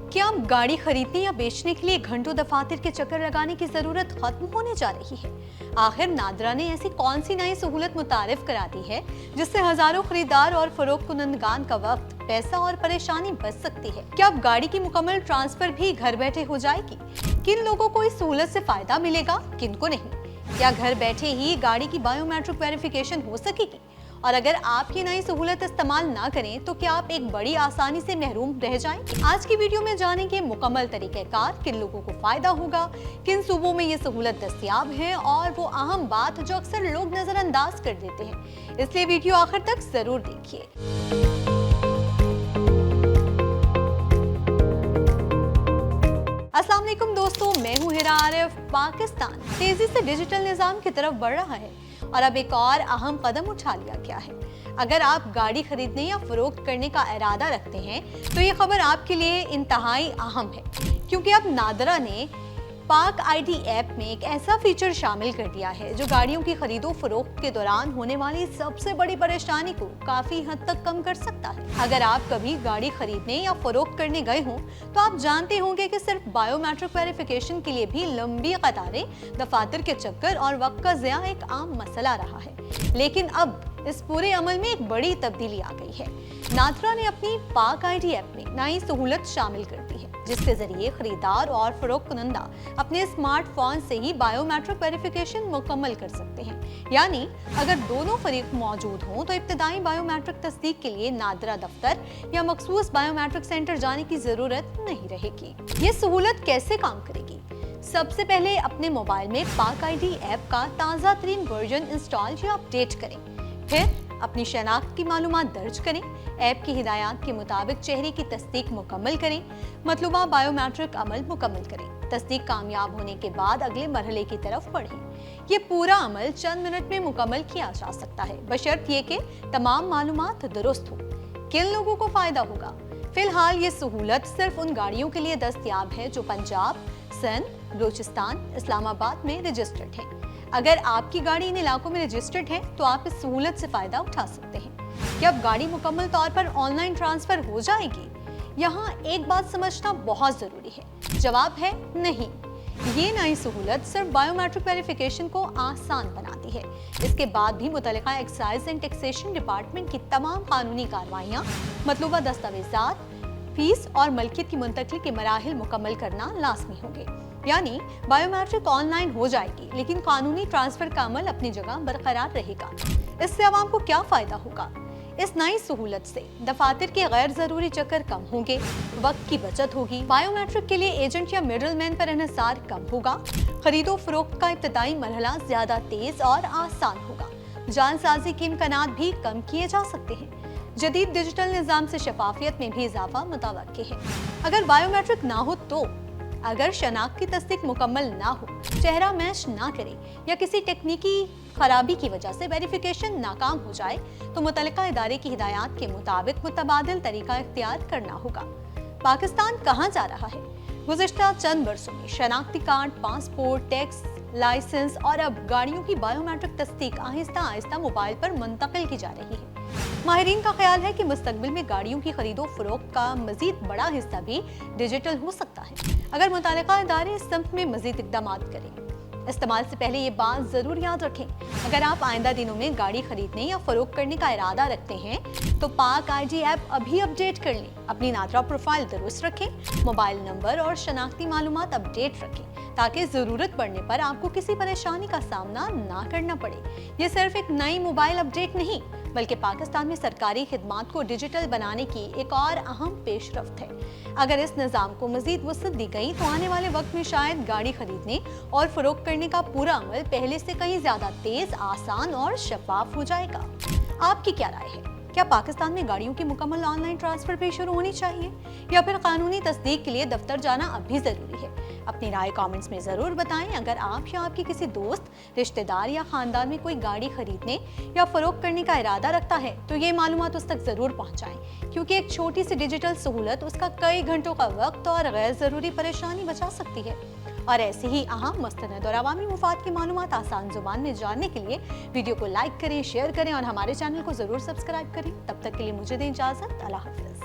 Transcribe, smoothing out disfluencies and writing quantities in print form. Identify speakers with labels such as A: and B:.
A: क्या अब गाड़ी खरीदने या बेचने के लिए घंटों दफातर के चक्कर लगाने की जरूरत खत्म होने जा रही है? आखिर नादरा ने ऐसी कौन सी नई सहूलत मुतारिफ करा दी है जिससे हजारों खरीदार और फरोख्त कुनंदगान का वक्त, पैसा और परेशानी बच सकती है? क्या अब गाड़ी की मुकम्मल ट्रांसफर भी घर बैठे हो जाएगी? किन लोगों को इस सहूलत से फायदा मिलेगा, किन को नहीं? क्या घर बैठे ही गाड़ी की बायोमेट्रिक वेरिफिकेशन हो सकेगी? और अगर आप ये नई सहूलत इस्तेमाल ना करें तो क्या आप एक बड़ी आसानी से महरूम रह जाएंगे? आज की वीडियो में जानेंगे मुकम्मल तरीक़ेकार, किन लोगों को फायदा होगा, किन सूबों में ये सहूलत दस्तयाब है और वो अहम बात जो अक्सर लोग नजरअंदाज कर देते हैं। इसलिए वीडियो आखिर तक जरूर देखिए। अस्सलाम वालेकुम दोस्तों, मैं हूँ हिरा आरिफ। पाकिस्तान तेजी से डिजिटल निज़ाम की तरफ बढ़ रहा है और अब एक और अहम कदम उठा लिया गया है। अगर आप गाड़ी खरीदने या फरोख्त करने का इरादा रखते हैं तो ये खबर आपके लिए इंतहाई अहम है, क्योंकि अब नादरा ने पाक आईडी ऐप में एक ऐसा फीचर शामिल कर दिया है जो गाड़ियों की खरीदो फरोख्त के दौरान होने वाली सबसे बड़ी परेशानी को काफी हद तक कम कर सकता है। अगर आप कभी गाड़ी खरीदने या फरोख्त करने गए हों तो आप जानते होंगे कि सिर्फ बायोमेट्रिक वेरिफिकेशन के लिए भी लंबी कतारें, दफातर के चक्कर और वक्त का ज़िया एक आम मसला रहा है। लेकिन अब इस पूरे अमल में एक बड़ी तब्दीली आ गई है। नादरा ने अपनी पाक आईडी ऐप में नई सहूलत शामिल कर दी है, जिसके जरिए खरीदार और फरोख्त कुनंदा अपने स्मार्टफोन से ही बायोमेट्रिक वेरिफिकेशन मुकम्मल कर सकते हैं। यानी अगर दोनों फरीक मौजूद हों तो इब्तदाई बायोमेट्रिक तस्दीक के लिए नादरा दफ्तर या मखसूस बायोमेट्रिक सेंटर जाने की जरूरत नहीं रहेगी। ये सहूलत कैसे काम करेगी? सबसे पहले अपने मोबाइल में पाक आईडी ऐप का ताज़ा तरीन वर्जन इंस्टॉल या अपडेट करें। फिर अपनी शनाख्त की मालूमात दर्ज करें। ऐप की हिदायत के मुताबिक चेहरे की तस्दीक मुकम्मल करें। मतलूबा बायोमेट्रिक अमल मुकम्मल करें। तस्दीक कामयाब होने के बाद अगले मरहले की तरफ बढ़ें। ये पूरा अमल चंद मिनट में मुकम्मल किया जा सकता है, बशर्त ये कि तमाम मालूमात दुरुस्त हो। किन लोगों को फायदा होगा? फिलहाल ये सहूलत सिर्फ उन गाड़ियों के लिए दस्तयाब है जो पंजाब, सिंध, बलूचिस्तान, इस्लामाबाद में रजिस्टर्ड है। अगर आपकी गाड़ी इन इलाकों में रजिस्टर्ड है तो आप इस सहूलत से फायदा उठा सकते हैं। क्या अब गाड़ी मुकम्मल तौर पर ऑनलाइन ट्रांसफर हो जाएगी? यहाँ एक बात समझना बहुत जरूरी है। जवाब है नहीं। ये नई सहूलत सिर्फ बायोमेट्रिक वेरिफिकेशन को आसान बनाती है। इसके बाद भी मुतल्लिका एक्साइज एंड टैक्सेशन डिपार्टमेंट की तमाम कानूनी कार्रवाइयाँ, मतलूबा दस्तावेजात, फीस और मलकियत की मुंतकली के मराहिल मुकम्मल करना लाजमी होंगे। यानी बायोमेट्रिक ऑनलाइन हो जाएगी, लेकिन कानूनी ट्रांसफर का अमल अपनी जगह बरकरार रहेगा। इससे आवाम को क्या फायदा होगा? इस नई सहूलत से दफातर के गैर जरूरी चक्कर कम होंगे, वक्त की बचत होगी, बायोमेट्रिक के लिए एजेंट या मिडल मैन पर इन्हिसार कम होगा, खरीदो फरोख्त का इब्तदाई मरहला ज्यादा तेज और आसान होगा, जानसाजी के इम्कानात भी कम किए जा सकते हैं। जदीद डिजिटल निज़ाम से शफाफियत में भी इजाफा मुतवक्की है। अगर बायोमेट्रिक ना हो तो अगर शनाख्त की तस्दीक मुकम्मल ना हो, चेहरा मैच ना करे या किसी टेक्निकी खराबी की वजह से वेरिफिकेशन नाकाम हो जाए तो मुतल्लिका इदारे की हिदायत के मुताबिक मुतबादिल तरीका इख्तियार करना होगा। पाकिस्तान कहाँ जा रहा है? गुज़िश्ता चंद बरसों में शनाख्ती कार्ड, पासपोर्ट, टैक्स लाइसेंस और अब गाड़ियों की बायोमेट्रिक तस्दीक आहिस्ता आहिस्ता मोबाइल पर मुंतकिल की जा रही है। माहिरीन का ख्याल है कि मुस्तकबिल में गाड़ियों की खरीदो फरोख्त का मजीद बड़ा हिस्सा भी डिजिटल हो सकता है, अगर मुतल्लिका इदारे इस सम्त में मजीद इक़दाम करें। इस्तेमाल से पहले ये बात जरूर याद रखें, अगर आप आइंदा दिनों में गाड़ी खरीदने या फरोख्त करने का इरादा रखते हैं तो पाक आईडी ऐप अभी अपडेट कर लें। अपनी नादरा प्रोफाइल दुरुस्त रखें, मोबाइल नंबर और शनाख्ती मालूमात अपडेट रखें ताकि ज़रूरत पड़ने पर आपको किसी परेशानी का सामना ना करना पड़े। ये सिर्फ एक नई मोबाइल अपडेट नहीं, बल्कि पाकिस्तान में सरकारी खिदमात को डिजिटल बनाने की एक और अहम पेशरफ्त है। अगर इस निज़ाम को मजीद वसअत दी गई तो आने वाले वक्त में शायद गाड़ी खरीदने और फरोख्त करने का पूरा अमल पहले से कहीं ज़्यादा तेज, आसान और शफाफ हो जाएगा। आपकी क्या राय है? क्या पाकिस्तान में गाड़ियों की मुकम्मल ऑनलाइन ट्रांसफर भी शुरू होनी चाहिए या फिर कानूनी तस्दीक के लिए दफ्तर जाना अब भी ज़रूरी है? अपनी राय कमेंट्स में ज़रूर बताएं। अगर आप या आपके किसी दोस्त, रिश्तेदार या ख़ानदान में कोई गाड़ी खरीदने या फरोख्त करने का इरादा रखता है तो ये मालूमात उस तक ज़रूर पहुँचाएं, क्योंकि एक छोटी सी डिजिटल सहूलत उसका कई घंटों का वक्त और गैर ज़रूरी परेशानी बचा सकती है। और ऐसे ही अहम, मुस्तनद और अवामी मुफाद की मालूमात आसान जुबान में जानने के लिए वीडियो को लाइक करें, शेयर करें और हमारे चैनल को ज़रूर सब्सक्राइब करें। तब तक के लिए मुझे दें इजाज़त। अल्लाह हाफ़िज़।